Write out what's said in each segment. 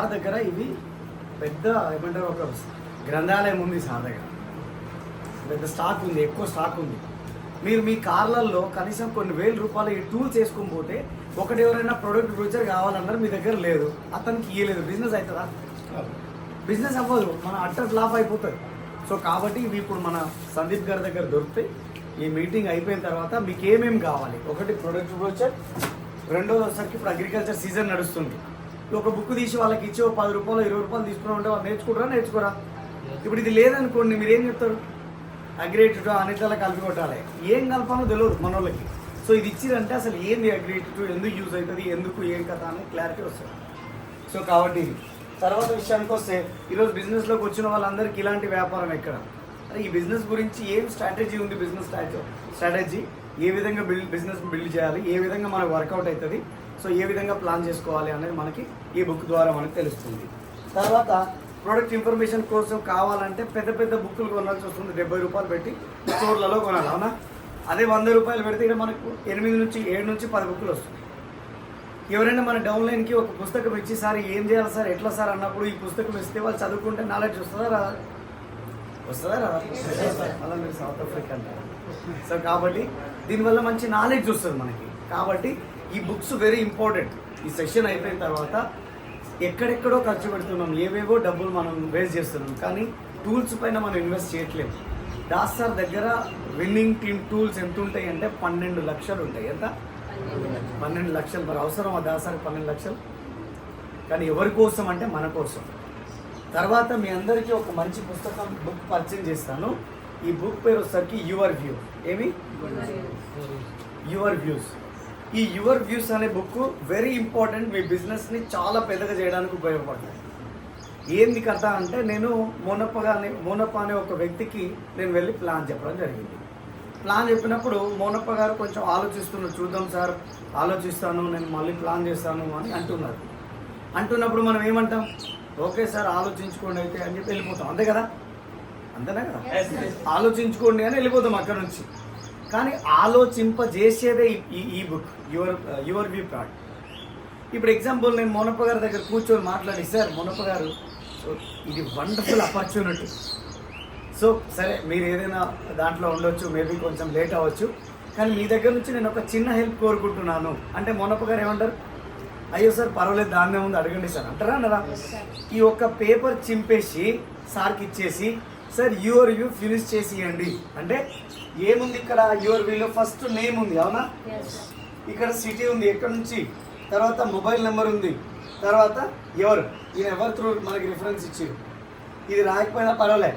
Sir దగ్గర ఇవి పెద్ద ఏమంటారు ఒక గ్రంథాలయం ఉంది సార్ దగ్గర. పెద్ద స్టాక్ ఉంది, ఎక్కువ స్టాక్ ఉంది. మీరు మీ కార్లలో కనీసం కొన్ని వేల రూపాయలు ఈ టూల్స్ వేసుకొని పోతే ఒకటి ఎవరైనా ప్రొడక్ట్ ఫ్యూచర్ కావాలన్నారు మీ దగ్గర లేదు, అతనికి ఇవ్వలేదు, బిజినెస్ అవుతుందా? బిజినెస్ అవ్వదు, మన అట్టర్ ఫ్లాప్ అయిపోతుంది. సో కాబట్టి ఇవి ఇప్పుడు మన సందీప్ గారి దగ్గర దొరుకుతాయి. ఈ మీటింగ్ అయిపోయిన తర్వాత మీకు ఏమేమి కావాలి, ఒకటి ప్రొడక్ట్ ఫ్యూచర్, రెండోసరికి ఇప్పుడు అగ్రికల్చర్ సీజన్ నడుస్తుంది. ఒక బుక్ తీసి వాళ్ళకి ఇచ్చి 10 రూపాయలు 20 రూపాయలు తీసుకుని ఉంటే వాళ్ళు నేర్చుకోరా? ఇప్పుడు ఇది లేదనుకోండి, మీరు ఏం చెప్తారు? అగ్రిగేటెడ్ అన్నిట్లా కలిపి కొట్టాలి, ఏం కలపాలో తెలియదు మన వాళ్ళకి. సో ఇది ఇచ్చిరంటే అసలు ఏంది అగ్రిగేటెడ్, ఎందుకు యూజ్ అవుతుంది, ఎందుకు ఏం కథ అని క్లారిటీ వస్తుంది. సో కాబట్టి తర్వాత విషయానికి వస్తే ఈరోజు బిజినెస్లోకి వచ్చిన వాళ్ళందరికీ ఇలాంటి వ్యాపారం ఎక్కడ, ఈ బిజినెస్ గురించి ఏం స్ట్రాటజీ ఉంది, బిజినెస్ స్ట్రాటజీ ఏ విధంగా బిజినెస్ బిల్డ్ చేయాలి, ఏ విధంగా మనకు వర్కౌట్ అవుతుంది, సో ఏ విధంగా ప్లాన్ చేసుకోవాలి అనేది మనకి ఈ బుక్ ద్వారా మనకు తెలుస్తుంది. తర్వాత ప్రొడక్ట్ ఇన్ఫర్మేషన్ కోసం కావాలంటే పెద్ద పెద్ద బుక్కులు కొనాల్సి వస్తుంది, 70 రూపాయలు పెట్టి స్టోర్లలో కొనాలి, అవునా? అదే 100 రూపాయలు పెడితే ఇక్కడ మనకు 7 నుంచి 10 బుక్కులు వస్తుంది. ఎవరైనా మన డౌన్లైన్కి ఒక పుస్తకం ఇచ్చి సార్ ఏం చేయాలి సార్, ఎట్లా సార్ అన్నప్పుడు ఈ పుస్తకం ఇస్తే వాళ్ళు చదువుకుంటే నాలెడ్జ్ వస్తుందా రాదా? అలా మీరు సౌత్ ఆఫ్రికా అంటారు. సో కాబట్టి దీనివల్ల మంచి నాలెడ్జ్ వస్తుంది మనకి. కాబట్టి ఈ బుక్స్ వెరీ ఇంపార్టెంట్. ఈ సెషన్ అయిపోయిన తర్వాత ఎక్కడెక్కడో ఖర్చు పెడుతున్నాం, ఏవేవో డబ్బులు మనం వేస్ట్ చేస్తున్నాం, కానీ టూల్స్ పైన మనం ఇన్వెస్ట్ చేయట్లేదు. దాస్ సార్ దగ్గర విన్నింగ్ టీమ్ టూల్స్ ఎంత ఉంటాయి అంటే 12 లక్షలు ఉంటాయి. ఎంత? 12 లక్షలు. మరి అవసరం ఆ దాస్ సార్ 12 లక్షలు? కానీ ఎవరి కోసం అంటే మన కోసం. తర్వాత మీ అందరికీ ఒక మంచి పుస్తకం బుక్ పరిచయం చేస్తాను. ఈ బుక్ పేరు వచ్చేసరికి యువర్ వ్యూ. ఏమి? Your views. ఈ యువర్ వ్యూస్ అనే బుక్ వెరీ ఇంపార్టెంట్. మీ బిజినెస్ని చాలా పెద్దగా చేయడానికి ఉపయోగపడుతుంది. ఏంది కథ అంటే, నేను మోనప్ప అనే ఒక వ్యక్తికి నేను వెళ్ళి ప్లాన్ చెప్పడం జరిగింది. ప్లాన్ చెప్పినప్పుడు మోనప్ప గారు కొంచెం ఆలోచిస్తున్నారు, చూద్దాం సార్, ఆలోచిస్తాను, నేను మళ్ళీ ప్లాన్ చేస్తాను అని అంటున్నప్పుడు మనం ఏమంటాం? ఓకే సార్ ఆలోచించుకోండి అయితే అని చెప్పి వెళ్ళిపోతాం, అంతే కదా? అంతేనా కదా? ఆలోచించుకోండి అని వెళ్ళిపోతాం అక్కడ నుంచి. కానీ ఆలోచింపజేసేదే ఈ బుక్ యువర్ వ్యూ పార్ట్. ఇప్పుడు ఎగ్జాంపుల్ నేను మోనప్ప గారి దగ్గర కూర్చొని మాట్లాడి, సార్ మోనప్ప గారు ఇది వండర్ఫుల్ ఆపర్చునిటీ, సో సరే మీరు ఏదైనా దాంట్లో ఉండొచ్చు, మేబీ కొంచెం లేట్ అవ్వచ్చు, కానీ మీ దగ్గర నుంచి నేను ఒక చిన్న హెల్ప్ కోరుకుంటున్నాను అంటే మోనప్ప గారు ఏమంటారు? అయ్యో సార్ పర్వాలేదు, దాన్నే ఉంది, అడగండి సార్ అంటారా అన్నారా? ఈ ఒక్క పేపర్ చింపేసి సార్కి ఇచ్చేసి, సార్ యువర్ వ్యూ ఫినిష్ చేసి ఇవ్వండి అంటే ఏముంది ఇక్కడ? యువర్ వ్యూలో ఫస్ట్ నేమ్ ఉంది, అవునా? ఇక్కడ సిటీ ఉంది, ఎక్కడి నుంచి, తర్వాత మొబైల్ నెంబర్ ఉంది, తర్వాత ఎవరు, ఈయన ఎవరు త్రూ మనకి రిఫరెన్స్ ఇచ్చారు. ఇది రాకపోయినా పర్వాలే,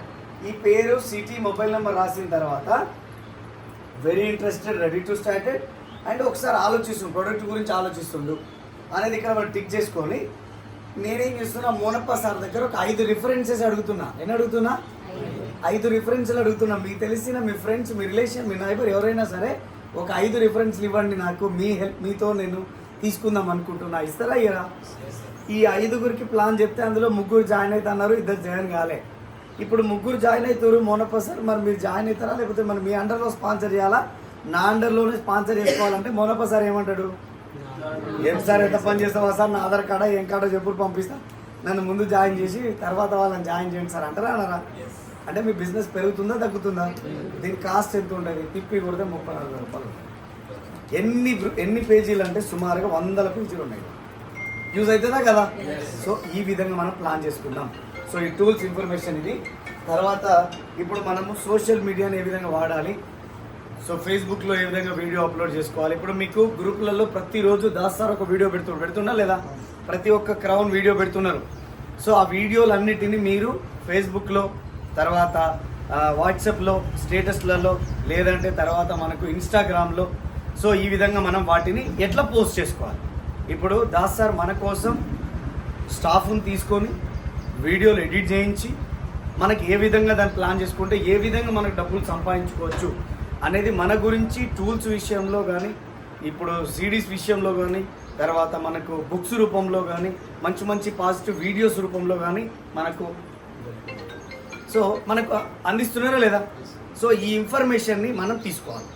ఈ పేరు, సిటీ, మొబైల్ నెంబర్ రాసిన తర్వాత very interested, ready to started, and ఒకసారి ఆలోచిస్తుండు, ప్రొడక్ట్ గురించి ఆలోచిస్తుండు అనేది ఇక్కడ మనం టిక్ చేసుకొని, నేనేం చేస్తున్నా, మోనప్ప సార్ దగ్గర ఒక 5 రిఫరెన్సెస్ అడుగుతున్నా. నేను అడుగుతున్నా 5 రిఫరెన్స్లు అడుగుతున్నా. మీకు తెలిసిన మీ ఫ్రెండ్స్, మీ రిలేషన్, మీ నైబర్ ఎవరైనా సరే ఒక 5 రిఫరెన్స్లు ఇవ్వండి నాకు, మీ హెల్ప్, మీతో నేను తీసుకుందాం అనుకుంటున్నా, ఇస్తారా ఇయ్యరా? ఈ 5గురికి ప్లాన్ చెప్తే అందులో 3 జాయిన్ అవుతున్నారు, 2 జాయిన్ కాలే. ఇప్పుడు 3 జాయిన్ అవుతారు. మోనప్ప సార్ మరి మీరు జాయిన్ అవుతారా, లేకపోతే మరి మీ అండర్లో స్పాన్సర్ చేయాలా, నా అండర్లోనే స్పాన్సర్ చేసుకోవాలంటే మోనప్ప సార్ ఏమంటాడు? ఏం సార్ ఎంత పని చేస్తావా సార్, నా ఆధార్ కార్డా ఏం కార్డో చెప్పుడు పంపిస్తా, నన్ను ముందు జాయిన్ చేసి తర్వాత వాళ్ళని జాయిన్ చేయండి సార్ అంటారా అనరా? అంటే మీ బిజినెస్ పెరుగుతుందా తగ్గుతుందా? దీని కాస్ట్ ఎంత ఉంటుంది? తిప్పి కొడితే 34 రూపాయలు. ఎన్ని పేజీలు అంటే సుమారుగా 100 పేజీలు ఉన్నాయి. యూజ్ అవుతుందా కదా? సో ఈ విధంగా మనం ప్లాన్ చేసుకుందాం. సో ఈ టూల్స్ ఇన్ఫర్మేషన్ ఇది. తర్వాత ఇప్పుడు మనము సోషల్ మీడియాని ఏ విధంగా వాడాలి, సో ఫేస్బుక్లో ఏ విధంగా వీడియో అప్లోడ్ చేసుకోవాలి. ఇప్పుడు మీకు గ్రూపులలో ప్రతిరోజు దాస్ సార్ ఒక వీడియో పెడుతున్నా లేదా? ప్రతి ఒక్క క్రౌన్ వీడియో పెడుతున్నారు. సో ఆ వీడియోలన్నిటిని మీరు ఫేస్బుక్లో, తర్వాత వాట్సాప్లో స్టేటస్లలో, లేదంటే తర్వాత మనకు ఇన్స్టాగ్రామ్లో, సో ఈ విధంగా మనం వాటిని ఎట్లా పోస్ట్ చేసుకోవాలి. ఇప్పుడు దాస్ సార్ మన కోసం స్టాఫ్ని తీసుకొని వీడియోలు ఎడిట్ చేయించి మనకి ఏ విధంగా దాన్ని ప్లాన్ చేసుకుంటే ఏ విధంగా మనకు డబ్బులు సంపాదించుకోవచ్చు అనేది మన గురించి టూల్స్ విషయంలో కానీ, ఇప్పుడు సిడీస్ విషయంలో కానీ, తర్వాత మనకు బుక్స్ రూపంలో కానీ, మంచి మంచి పాజిటివ్ వీడియోస్ రూపంలో కానీ మనకు అందిస్తున్నారా లేదా? సో ఈ ఇన్ఫర్మేషన్ని మనం తీసుకోవాలి.